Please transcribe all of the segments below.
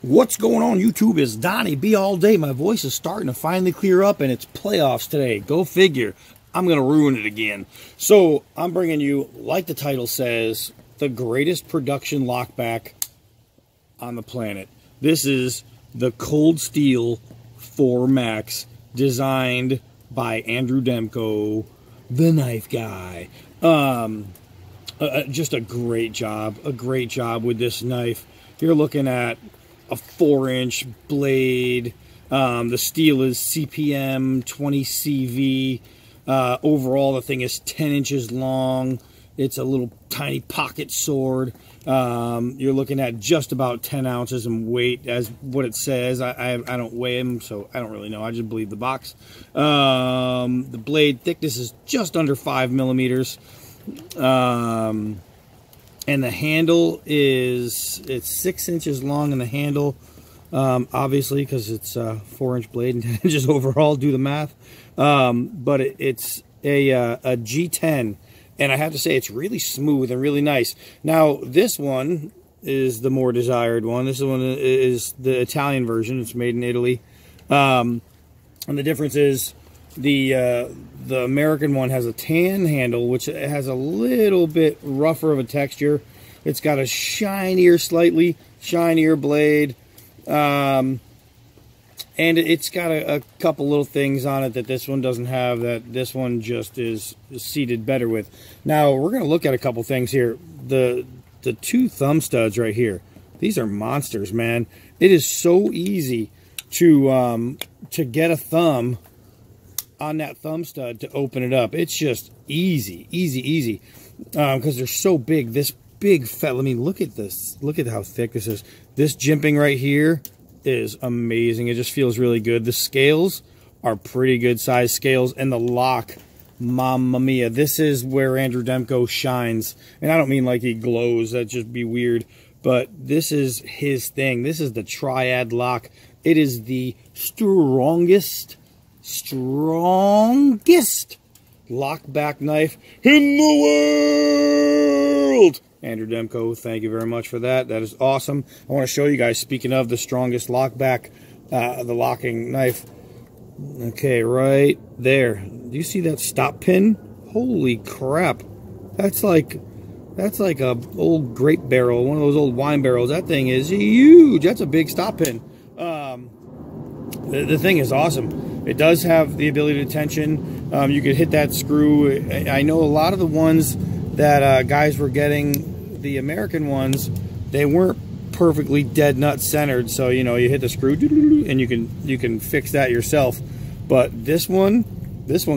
What's going on, YouTube? It's Donnie B all day. My voice is starting to finally clear up, and it's playoffs today. Go figure. I'm going to ruin it again. So I'm bringing you, like the title says, the greatest production lockback on the planet. This is the Cold Steel 4 Max, designed by Andrew Demko, the knife guy. Just a great job with this knife. You're looking at a 4-inch blade. The steel is CPM 20 CV. Overall, the thing is 10 inches long. It's a little tiny pocket sword. You're looking at just about 10 ounces in weight, as what it says. I don't weigh them, so I don't really know. I just believe the box. The blade thickness is just under 5 millimeters. And the handle it's 6 inches long in the handle, obviously, because it's a 4-inch blade and 10 inches overall. Do the math. But it's a G10, and I have to say it's really smooth and really nice. Now this one is the more desired one. This one is the Italian version. It's made in Italy, and the difference is the American one has a tan handle, which has a little bit rougher of a texture. It's got a slightly shinier blade, and it's got a couple little things on it that this one doesn't have, that this one just is seated better with. Now we're going to look at a couple things here. The two thumb studs right here, these are monsters, man. It is so easy to get a thumb on that thumb stud to open it up. It's just easy, because they're so big. This big fat, I mean, look at this. Look at how thick this is. This jimping right here is amazing. It just feels really good. The scales are pretty good size scales, and the lock, mamma mia. This is where Andrew Demko shines, and I don't mean like he glows. That'd just be weird, but this is his thing. This is the triad lock. It is the strongest lockback knife in the world. Andrew Demko, thank you very much for that. That is awesome. I want to show you guys, speaking of the strongest lockback, the locking knife. Okay, right there. Do you see that stop pin? Holy crap. That's like a old grape barrel, one of those old wine barrels. That thing is huge. That's a big stop pin. The thing is awesome. It does have the ability to tension. You could hit that screw. I know a lot of the ones that guys were getting, the American ones, they weren't perfectly dead nut centered. So, you know, you hit the screw and you can fix that yourself. But this one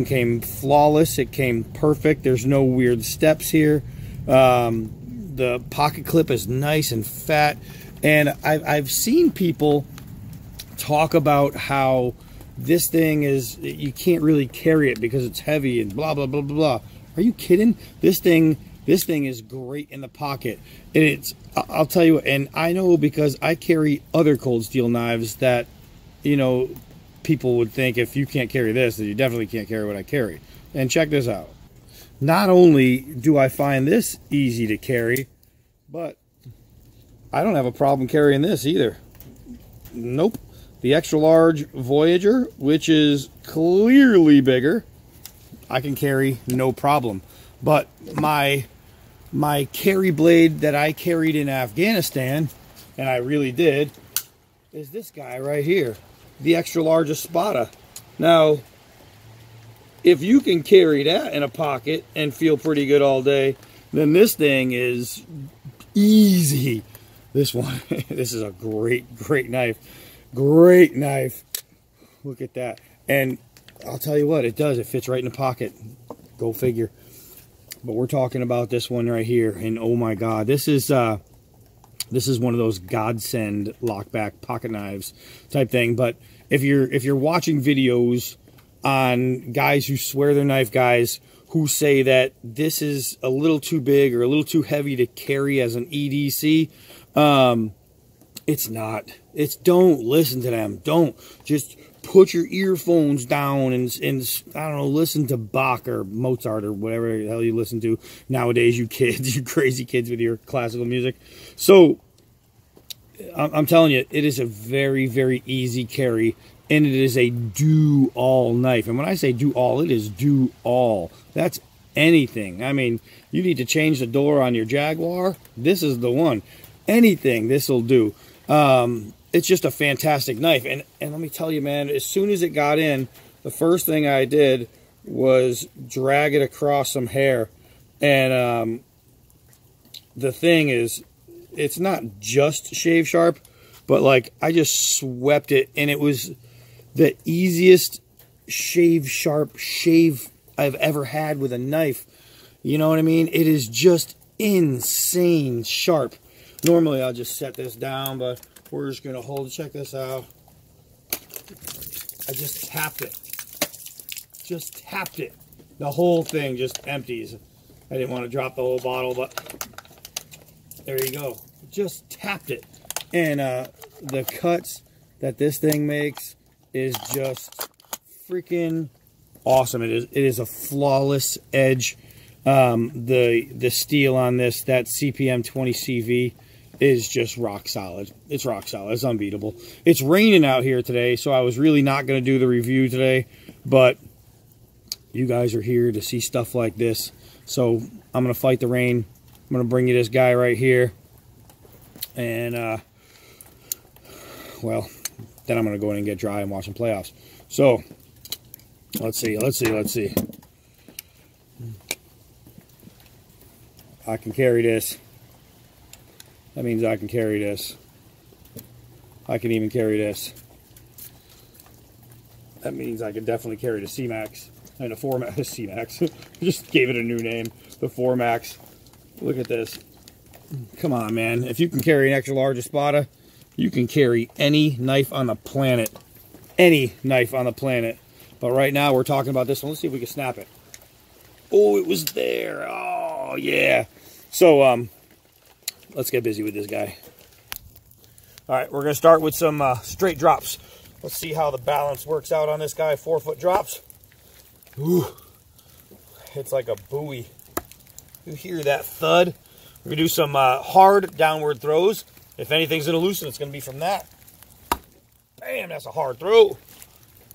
came flawless. It came perfect. There's no weird steps here. The pocket clip is nice and fat. And I've seen people talk about how this thing is, you can't really carry it because it's heavy and blah blah blah blah blah. Are you kidding? This thing is great in the pocket. And I'll tell you what, and I know because I carry other Cold Steel knives that, you know, people would think if you can't carry this, then you definitely can't carry what I carry. And check this out. Not only do I find this easy to carry, but I don't have a problem carrying this either. Nope. The extra large Voyager, which is clearly bigger, I can carry no problem. But my carry blade that I carried in Afghanistan, and I really did, is this guy right here, the extra large Espada. Now, if you can carry that in a pocket and feel pretty good all day, then this thing is easy. This one, this is a great knife. Great knife. Look at that. And I'll tell you what, it does. It fits right in the pocket. Go figure. But we're talking about this one right here. And oh my God, this is one of those godsend lockback pocket knives type thing. But if you're watching videos on guys who swear they're knife guys, who say that this is a little too big or a little too heavy to carry as an EDC, it's not. Don't listen to them. Don't. Just put your earphones down and I don't know, listen to Bach or Mozart or whatever the hell you listen to nowadays, you kids, you crazy kids with your classical music. So I'm telling you, it is a very, very easy carry, and it is a do-all knife. And when I say do-all, it is do-all. That's anything. I mean, you need to change the door on your Jaguar, this is the one. Anything, this will do. It's just a fantastic knife. And let me tell you, man, as soon as it got in, the first thing I did was drag it across some hair. And the thing is, it's not just shave sharp, but like I just swept it, and it was the easiest shave sharp shave I've ever had with a knife. You know what I mean? It is just insane sharp. Normally I'll just set this down, but we're just gonna hold. Check this out. I just tapped it. Just tapped it. The whole thing just empties. I didn't want to drop the whole bottle, but there you go. Just tapped it. And the cuts that this thing makes is just freaking awesome. It is a flawless edge. The steel on this, that CPM 20 CV, is just rock solid. It's rock solid. It's unbeatable. It's raining out here today, so I was really not going to do the review today, but you guys are here to see stuff like this, so I'm going to fight the rain. I'm going to bring you this guy right here. And, well, then I'm going to go in and get dry and watch some playoffs. So, let's see. I can carry this. That means I can carry this. I can even carry this. That means I can definitely carry the C-Max. And the 4-Max, C-Max. Just gave it a new name. The 4-Max. Look at this. Come on, man. If you can carry an extra large Espada, you can carry any knife on the planet. Any knife on the planet. But right now, we're talking about this one. Let's see if we can snap it. Oh, it was there. Oh, yeah. So, let's get busy with this guy. All right, we're going to start with some straight drops. Let's see how the balance works out on this guy. 4-foot drops. Ooh. It's like a buoy. You hear that thud? We're going to do some hard downward throws. If anything's going to loosen, it's going to be from that. Bam, that's a hard throw.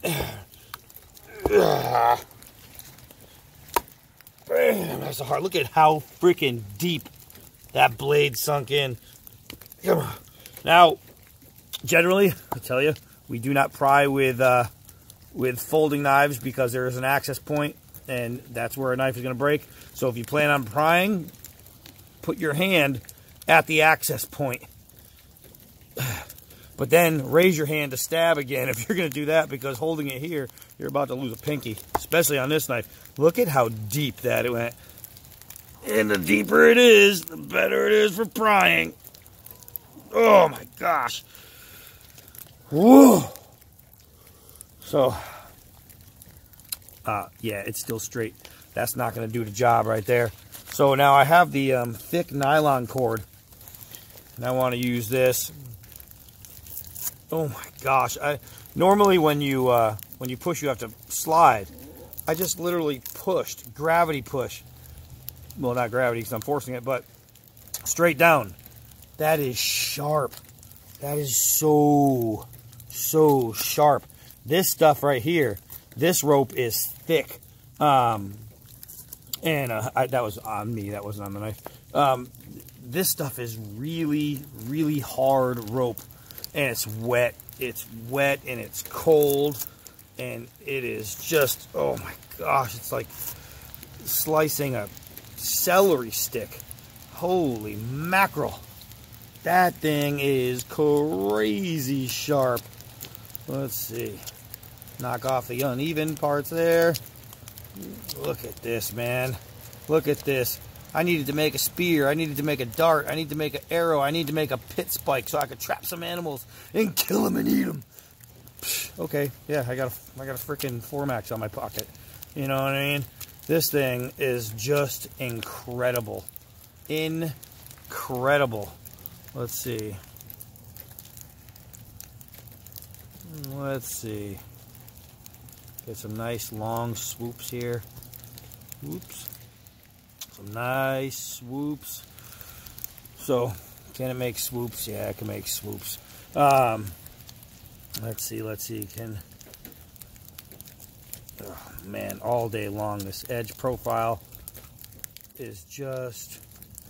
Bam, that's a hard. Look at how freaking deep that blade sunk in. Come on. Now, generally, I tell you, we do not pry with folding knives because there is an access point, and that's where a knife is going to break. So if you plan on prying, put your hand at the access point. But then raise your hand to stab again if you're going to do that, because holding it here, you're about to lose a pinky, especially on this knife. Look at how deep that it went. And the deeper it is, the better it is for prying. Oh my gosh. Whoa. So, yeah, it's still straight. That's not going to do the job right there. So now I have the thick nylon cord, and I want to use this. Oh my gosh! Normally when you push, you have to slide. I just literally pushed, gravity push. Well, not gravity because I'm forcing it, but straight down. That is sharp. That is so sharp. This stuff right here, this rope is thick. That was on me. That wasn't on the knife. This stuff is really hard rope. And it's wet. It's wet and it's cold. And it is just, oh my gosh, it's like slicing a celery stick. Holy mackerel. That thing is crazy sharp. Let's see. Knock off the uneven parts there. Look at this, man. Look at this. I needed to make a spear. I needed to make a dart. I need to make an arrow. I need to make a pit spike so I could trap some animals and kill them and eat them. Okay, yeah, I got a freaking 4-Max on my pocket. You know what I mean? This thing is just incredible. Incredible. Let's see. Let's see. Get some nice long swoops here. Oops. Some nice swoops. So, Can it make swoops? Yeah, it can make swoops. Let's see. Oh, man, all day long, this edge profile is just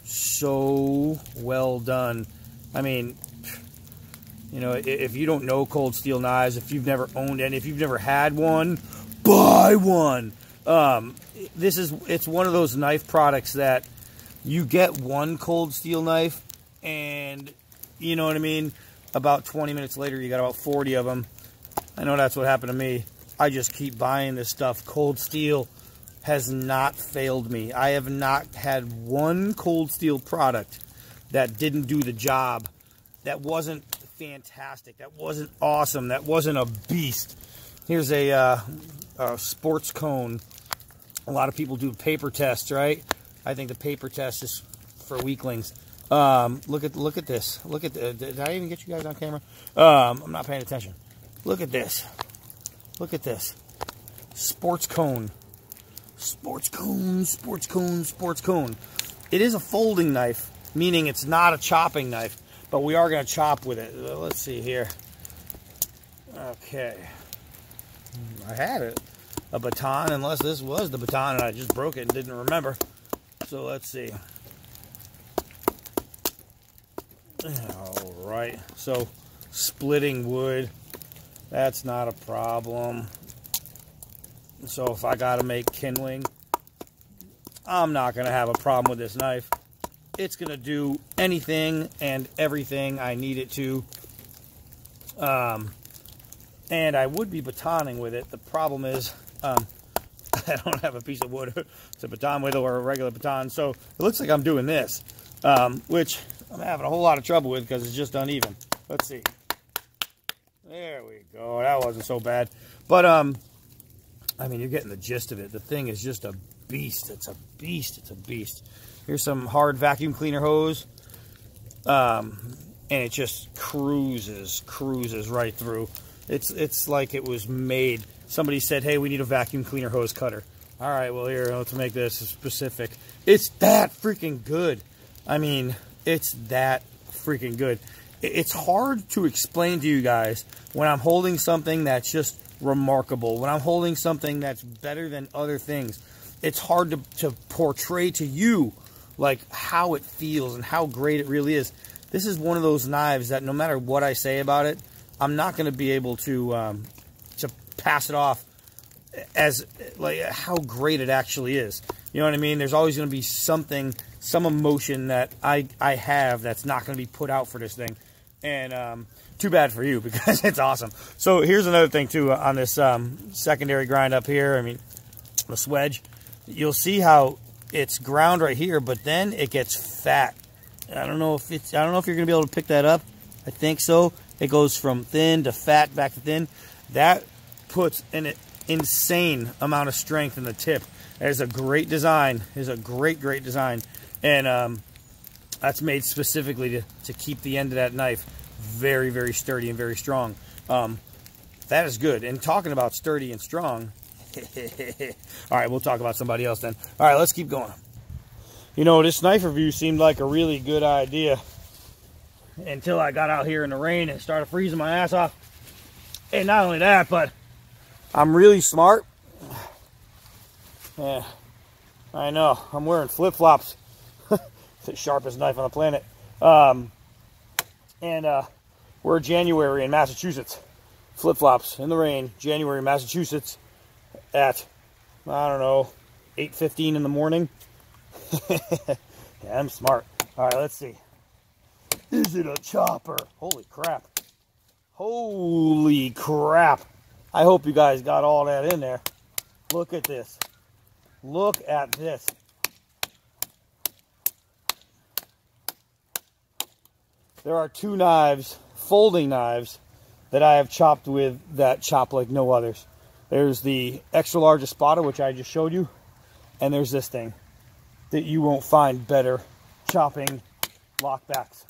so well done. I mean, you know, if you don't know cold steel knives, if you've never owned any, if you've never had one, buy one. It's one of those knife products that you get one cold steel knife, and you know what I mean? About 20 minutes later, you got about 40 of them. I know that's what happened to me. I just keep buying this stuff. Cold steel has not failed me. I have not had one cold steel product that didn't do the job, that wasn't fantastic, that wasn't awesome, that wasn't a beast. Here's a sports cone. A lot of people do paper tests, right? I think the paper test is for weaklings. Look at this. Look at the, did I even get you guys on camera? I'm not paying attention. Look at this. Look at this. Sports cone. Sports cone, sports cone, sports cone. It is a folding knife, meaning it's not a chopping knife, but we are going to chop with it. Let's see here. Okay. I had it. A baton, unless this was the baton and I just broke it and didn't remember. So let's see. All right. So splitting wood, that's not a problem. So if I got to make kindling, I'm not going to have a problem with this knife. It's going to do anything and everything I need it to. And I would be batoning with it. The problem is I don't have a piece of wood to baton with or a regular baton. So it looks like I'm doing this, which I'm having a whole lot of trouble with because it's just uneven. Let's see. There we go. That wasn't so bad. But, I mean, you're getting the gist of it. The thing is just a beast. It's a beast. It's a beast. Here's some hard vacuum cleaner hose. And it just cruises right through. It's like it was made. Somebody said, hey, we need a vacuum cleaner hose cutter. All right, well, here, let's make this specific. It's that freaking good. I mean, it's that freaking good. It's hard to explain to you guys when I'm holding something that's just remarkable, when I'm holding something that's better than other things. It's hard to portray to you like how it feels and how great it really is. This is one of those knives that no matter what I say about it, I'm not going to be able to pass it off as like how great it actually is. You know what I mean? There's always going to be something, some emotion that I have that's not going to be put out for this thing. And too bad for you because it's awesome. So here's another thing too on this secondary grind up here. I mean, the swedge. You'll see how it's ground right here, but then it gets fat. I don't know if you're going to be able to pick that up. I think so. It goes from thin to fat back to thin. That puts an insane amount of strength in the tip. It is a great design. It is a great design. And that's made specifically to keep the end of that knife very sturdy and very strong. That is good. And talking about sturdy and strong, all right, we'll talk about somebody else then. All right, let's keep going. You know, this knife review seemed like a really good idea until I got out here in the rain and started freezing my ass off. And not only that, but I'm really smart. Yeah, I know. I'm wearing flip-flops. It's the sharpest knife on the planet. We're January in Massachusetts. Flip-flops in the rain, January, Massachusetts at, I don't know, 8:15 in the morning. Yeah, I'm smart. All right, let's see. Is it a chopper? Holy crap. Holy crap. I hope you guys got all that in there. Look at this. Look at this. There are two knives, folding knives, that I have chopped with that chop like no others. There's the extra large Espada, which I just showed you, and there's this thing that you won't find better chopping lockbacks.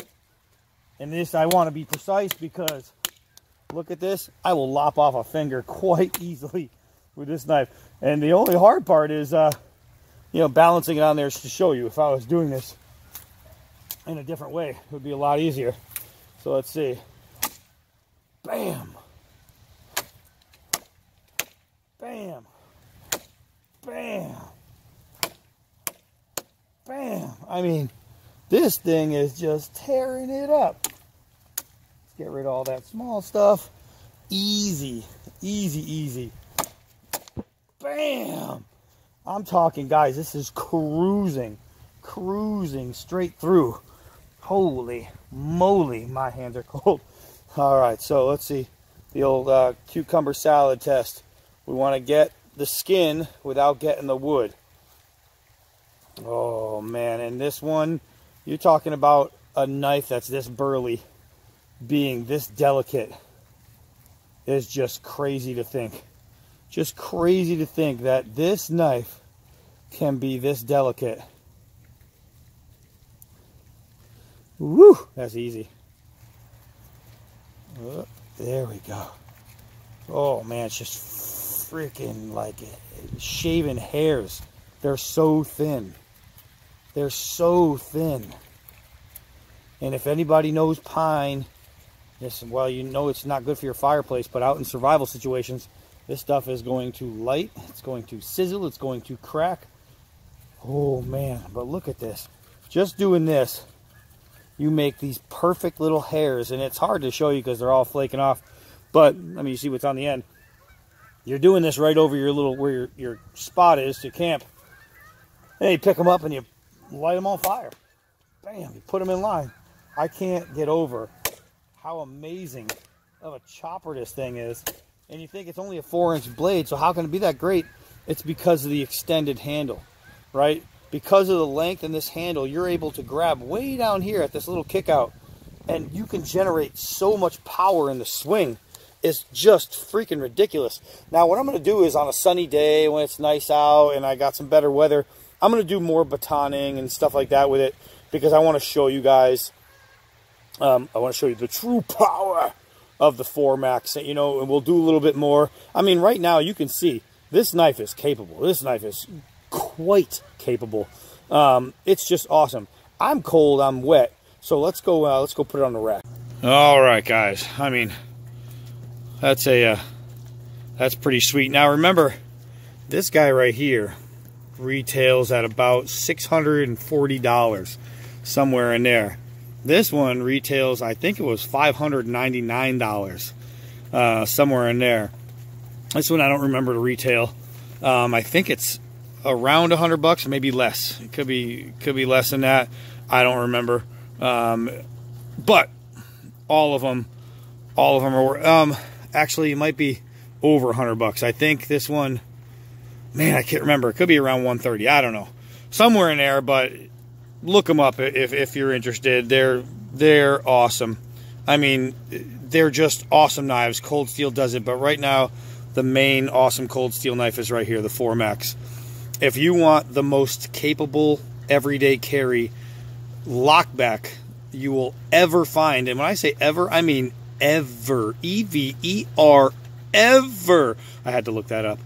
And this, I want to be precise because look at this. I will lop off a finger quite easily with this knife. And the only hard part is, you know, balancing it on there to show you. If I was doing this in a different way. It would be a lot easier. So let's see. Bam. Bam. Bam. Bam. I mean, this thing is just tearing it up. Let's get rid of all that small stuff. Easy. Easy, easy. Bam. I'm talking, guys, this is cruising. Cruising straight through. Holy moly, my hands are cold. All right, so let's see the old cucumber salad test. We want to get the skin without getting the wood. Oh, man, and this one, you're talking about a knife that's this burly being this delicate is just crazy to think. Just crazy to think that this knife can be this delicate. Woo, that's easy. Oh, there we go. Oh man, it's just freaking like shaven hairs. They're so thin. They're so thin. And if anybody knows pine, this, well, you know it's not good for your fireplace, but out in survival situations, this stuff is going to light, it's going to sizzle, it's going to crack. Oh man, but look at this. Just doing this, you make these perfect little hairs, and it's hard to show you because they're all flaking off. But, I mean, you see what's on the end. You're doing this right over your little, where your spot is to camp. And you pick them up and you light them on fire. Bam, you put them in line. I can't get over how amazing of a chopper this thing is. And you think it's only a 4-inch blade, so how can it be that great? It's because of the extended handle, right? Because of the length in this handle, you're able to grab way down here at this little kick out, and you can generate so much power in the swing. It's just freaking ridiculous. Now, what I'm going to do is on a sunny day when it's nice out and I got some better weather, I'm going to do more batoning and stuff like that with it because I want to show you guys, I want to show you the true power of the 4 Max, you know, and we'll do a little bit more. I mean, right now you can see this knife is capable. This knife is quite capable. It's just awesome. I'm cold, I'm wet, so let's go put it on the rack. All right, guys. I mean, that's pretty sweet. Now remember, this guy right here retails at about $640, somewhere in there. This one retails, I think it was $599, somewhere in there. This one I don't remember the retail. I think it's around $100, maybe less. It could be less than that. I don't remember. But all of them are. Actually, it might be over $100. I think this one, man, I can't remember. It could be around $130. I don't know, somewhere in there. But look them up if you're interested. They're awesome. I mean, they're just awesome knives. Cold Steel does it, but right now, the main awesome Cold Steel knife is right here, the 4 Max. If you want the most capable everyday carry lockback you will ever find, and when I say ever, I mean ever, E-V-E-R, ever. I had to look that up.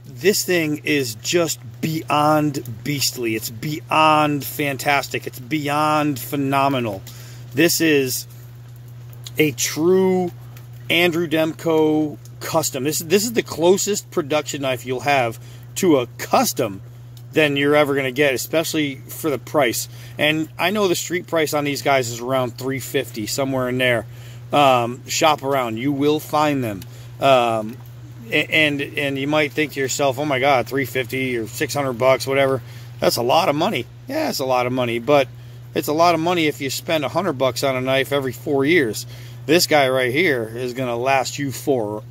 This thing is just beyond beastly. It's beyond fantastic. It's beyond phenomenal. This is a true Andrew Demko custom. This is the closest production knife you'll have to a custom than you're ever going to get, especially for the price. And I know the street price on these guys is around $350, somewhere in there. Shop around, you will find them. And you might think to yourself, oh my God, $350 or $600, whatever. That's a lot of money. Yeah, it's a lot of money, but it's a lot of money if you spend $100 on a knife every 4 years. This guy right here is going to last you forever.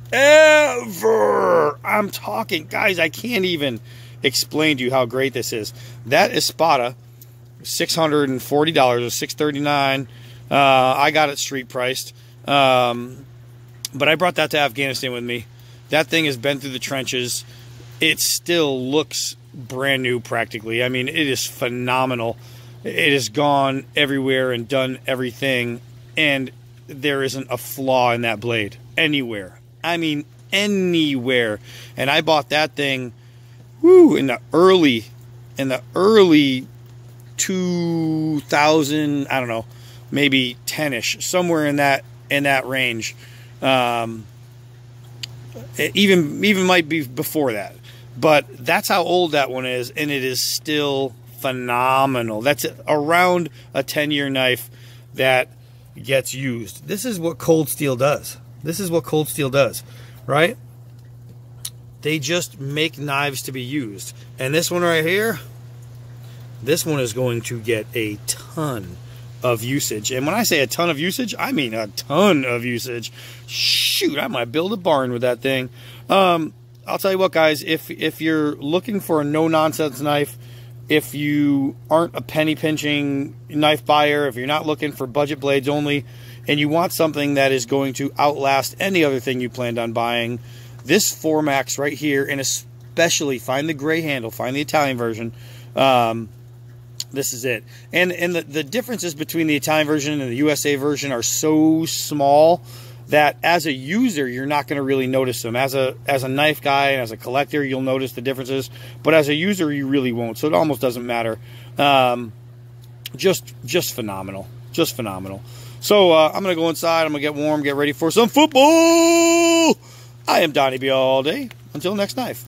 I'm talking, guys, I can't even explain to you how great this is. That Espada, $640 or $639. I got it street priced. But I brought that to Afghanistan with me. That thing has been through the trenches. It still looks brand new practically. I mean, it is phenomenal. It has gone everywhere and done everything. And there isn't a flaw in that blade anywhere. I mean, anywhere. And I bought that thing, woo, in the early 2000, I don't know, maybe 10-ish, somewhere in that range. It even might be before that. But that's how old that one is, and it is still phenomenal. That's around a 10-year knife that gets used. This is what cold steel does. This is what cold steel does, right? They just make knives to be used. And this one right here, this one is going to get a ton of usage. And when I say a ton of usage, I mean a ton of usage. Shoot, I might build a barn with that thing. I'll tell you what, guys, if you're looking for a no-nonsense knife, if you aren't a penny-pinching knife buyer, if you're not looking for budget blades only, and you want something that is going to outlast any other thing you planned on buying, this 4MAX right here, and especially find the gray handle, find the Italian version, this is it. And the differences between the Italian version and the USA version are so small that as a user, you're not going to really notice them. As a knife guy and as a collector, you'll notice the differences. But as a user, you really won't. So it almost doesn't matter. Just phenomenal. Just phenomenal. So I'm going to go inside. I'm going to get warm, get ready for some football. I am Donnie B all day. Until next knife.